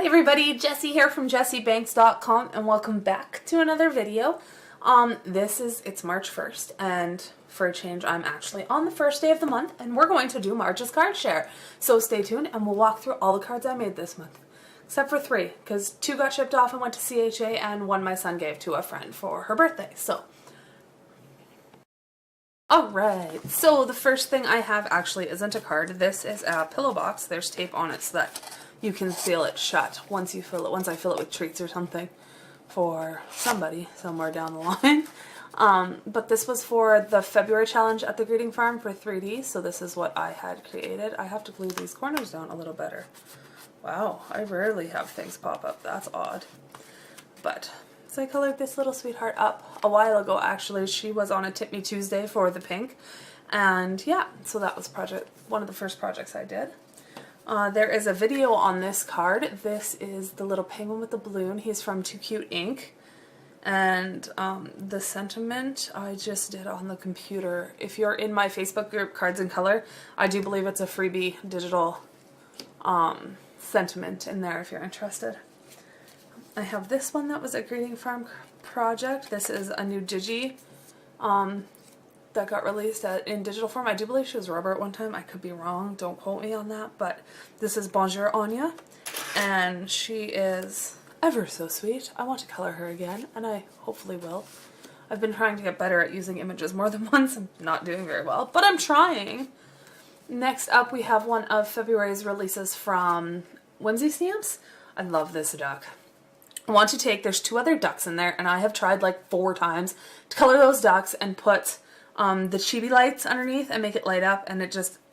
Hi everybody, Jessie here from jessiebanks.com and welcome back to another video. It's March 1st and for a change I'm actually on the first day of the month and we're going to do March's card share. So stay tuned and we'll walk through all the cards I made this month. Except for 3, because 2 got shipped off and went to CHA and 1 my son gave to a friend for her birthday. So, alright, so the first thing I have actually isn't a card. This is a pillow box. There's tape on it so that you can seal it shut once I fill it with treats or something for somebody somewhere down the line. But this was for the February challenge at the Greeting Farm for 3D, so this is what I had created. I have to glue these corners down a little better. Wow, I rarely have things pop up. That's odd. But, so I colored this little sweetheart up a while ago actually. She was on a Tip Me Tuesday for the pink. And yeah, so that was one of the first projects I did. There is a video on this card. This is the little penguin with the balloon. He's from Too Cute Ink. And the sentiment I just did on the computer. If you're in my Facebook group, Cards in Color, I do believe it's a freebie digital sentiment in there if you're interested. I have this one that was a Greeting Farm project. This is a new Digi that got released in digital form. I do believe she was rubber at one time. I could be wrong. Don't quote me on that. But this is Bonjour Anya. And she is ever so sweet. I want to color her again. And I hopefully will. I've been trying to get better at using images more than once. I'm not doing very well. But I'm trying. Next up we have one of February's releases from Whimsy Stamps. I love this duck. I want to take, there's 2 other ducks in there. And I have tried like 4 times to color those ducks and put the chibi lights underneath and make it light up, and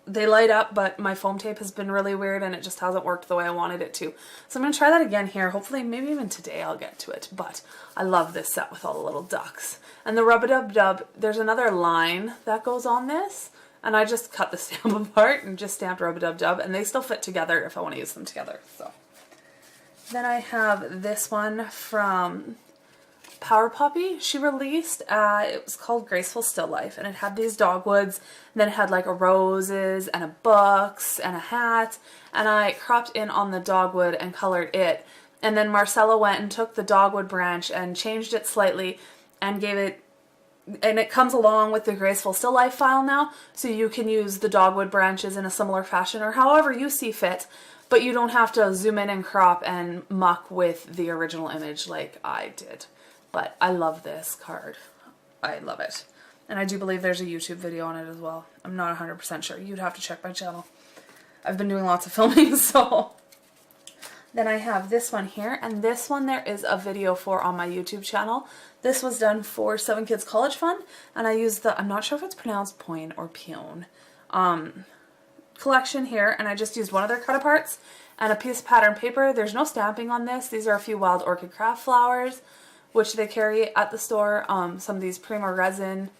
they light up, but my foam tape has been really weird and it just hasn't worked the way I wanted it to. So I'm going to try that again here. Hopefully, maybe even today I'll get to it, but I love this set with all the little ducks. And the Rub-a-Dub-Dub, there's another line that goes on this, and I just cut the stamp apart and just stamped Rub-a-Dub-Dub, and they still fit together if I want to use them together. So then I have this one from Power Puppy. She released, it was called Graceful Still Life, and it had these dogwoods, and then it had like a roses and a books and a hat, and I cropped in on the dogwood and colored it, and then Marcella went and took the dogwood branch and changed it slightly and gave it, and it comes along with the Graceful Still Life file now, so you can use the dogwood branches in a similar fashion or however you see fit, but you don't have to zoom in and crop and muck with the original image like I did. But I love this card. I love it. And I do believe there's a YouTube video on it as well. I'm not 100% sure. You'd have to check my channel. I've been doing lots of filming, so. Then I have this one here. And this one there is a video for on my YouTube channel. This was done for 7 Kids College Fund. And I used I'm not sure if it's pronounced Poin or Pion, collection here. And I just used one of their cut-aparts and a piece of pattern paper. There's no stamping on this. These are a few Wild Orchid Craft flowers, which they carry at the store, some of these Prima resin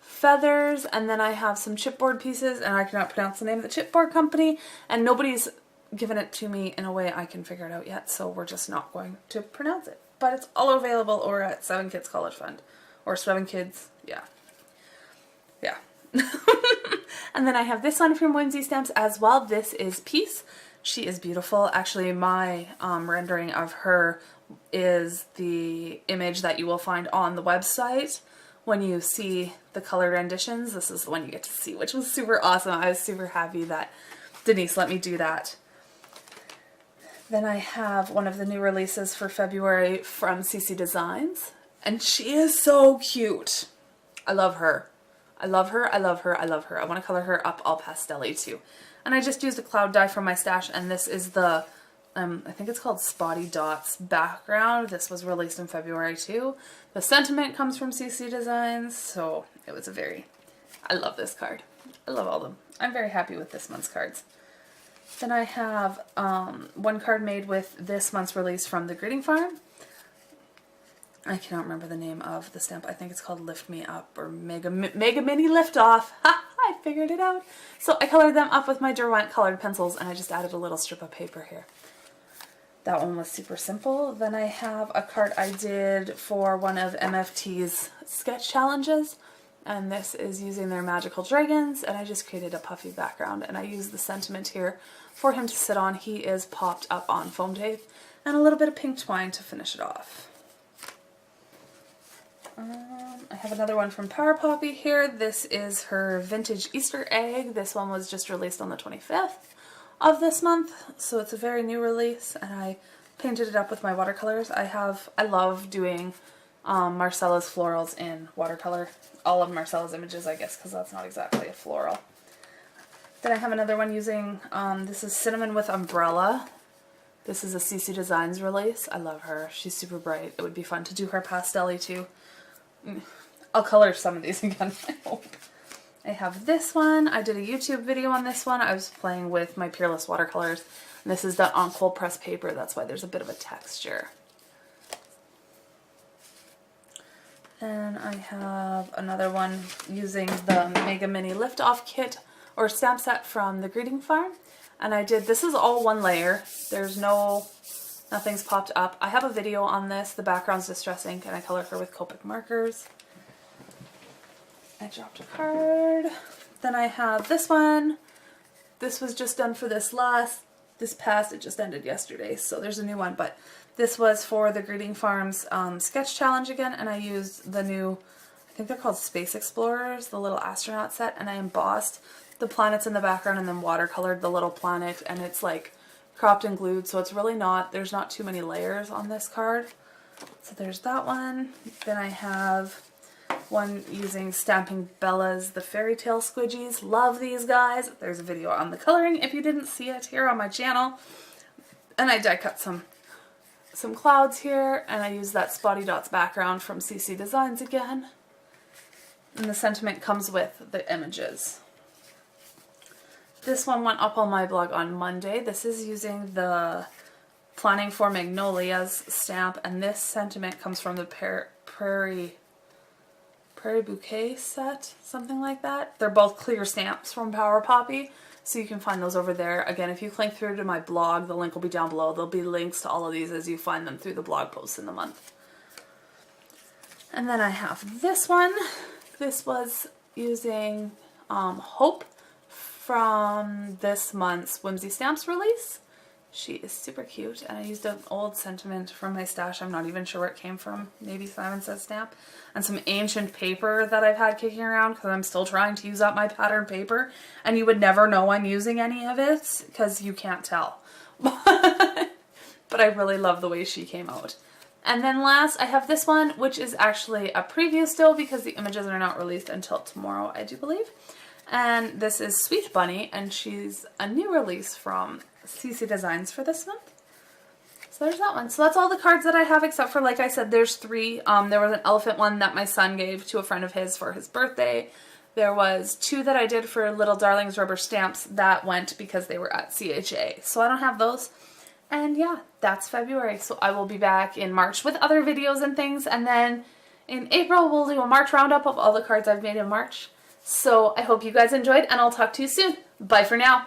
feathers, and then I have some chipboard pieces, and I cannot pronounce the name of the chipboard company, and nobody's given it to me in a way I can figure it out yet, so we're just not going to pronounce it. But it's all available over at 7 Kids College Fund, or 7 Kids, yeah. Yeah. And then I have this one from Whimsy Stamps as well. This is Peace. She is beautiful. Actually, my rendering of her is the image that you will find on the website when you see the colored renditions. This is the one you get to see, which was super awesome. I was super happy that Denise let me do that. Then I have one of the new releases for February from CC Designs, and she is so cute. I love her. I love her, I love her, I love her. I want to color her up all pastel-y too. And I just used a cloud die from my stash, and this is the I think it's called Spotty Dots background. This was released in February too. The sentiment comes from CC Designs, so it was I love this card. I love all of them. I'm very happy with this month's cards. Then I have one card made with this month's release from the Greeting Farm. I cannot remember the name of the stamp. I think it's called Lift Me Up or Mega Mini Lift Off. Ha! I figured it out. So I colored them up with my Derwent colored pencils, and I just added a little strip of paper here. That one was super simple. Then I have a card I did for one of MFT's sketch challenges, and this is using their magical dragons, and I just created a puffy background, and I used the sentiment here for him to sit on. He is popped up on foam tape, and a little bit of pink twine to finish it off. I have another one from Power Poppy here. This is her vintage Easter egg. This one was just released on the 25th of this month, so it's a very new release, and I painted it up with my watercolors. I love doing Marcella's florals in watercolor. All of Marcella's images, I guess, because that's not exactly a floral. Then I have another one using, this is Cinnamon with Umbrella. This is a CC Designs release. I love her. She's super bright. It would be fun to do her pastel-y too. I'll color some of these again, I hope. I have this one. I did a YouTube video on this one. I was playing with my Peerless watercolors. And this is done on cold press paper. That's why there's a bit of a texture. And I have another one using the Mega Mini Lift-Off kit or stamp set from the Greeting Farm. And I did, this is all one layer. There's nothing's popped up. I have a video on this. The background's Distress ink, and I colored her with Copic markers. I dropped a card. Then I have this one. This was just done for this past, it just ended yesterday, so there's a new one, but this was for the Greeting Farms sketch challenge again, and I used the new, I think they're called Space Explorers, the little astronaut set, and I embossed the planets in the background and then watercolored the little planet, and it's like cropped and glued, so it's really not, there's not too many layers on this card. So there's that one. Then I have one using Stamping Bella's the Fairy Tale Squidgies. Love these guys. There's a video on the coloring if you didn't see it here on my channel. And I die cut some clouds here, and I use that Spotty Dots background from CC Designs again. And the sentiment comes with the images. This one went up on my blog on Monday. This is using the Planning for Magnolias stamp, and this sentiment comes from the Prairie Bouquet set, something like that. They're both clear stamps from Power Poppy, so you can find those over there. Again, if you click through to my blog, the link will be down below. There'll be links to all of these as you find them through the blog posts in the month. And then I have this one. This was using Hope from this month's Whimsy Stamps release. She is super cute, and I used an old sentiment from my stash. I'm not even sure where it came from. Maybe Simon Says stamp. And some ancient paper that I've had kicking around because I'm still trying to use up my pattern paper. And you would never know I'm using any of it because you can't tell. But I really love the way she came out. And then last, I have this one, which is actually a preview still because the images are not released until tomorrow, I do believe. And this is Sweet Bunny, and she's a new release from CC Designs for this month. So there's that one. So that's all the cards that I have, except for, like I said, there's 3. There was an elephant one that my son gave to a friend of his for his birthday. There was 2 that I did for Little Darlings rubber stamps that went because they were at CHA. So I don't have those. And yeah, that's February. So I will be back in March with other videos and things. And then in April, we'll do a March roundup of all the cards I've made in March. So I hope you guys enjoyed, and I'll talk to you soon. Bye for now.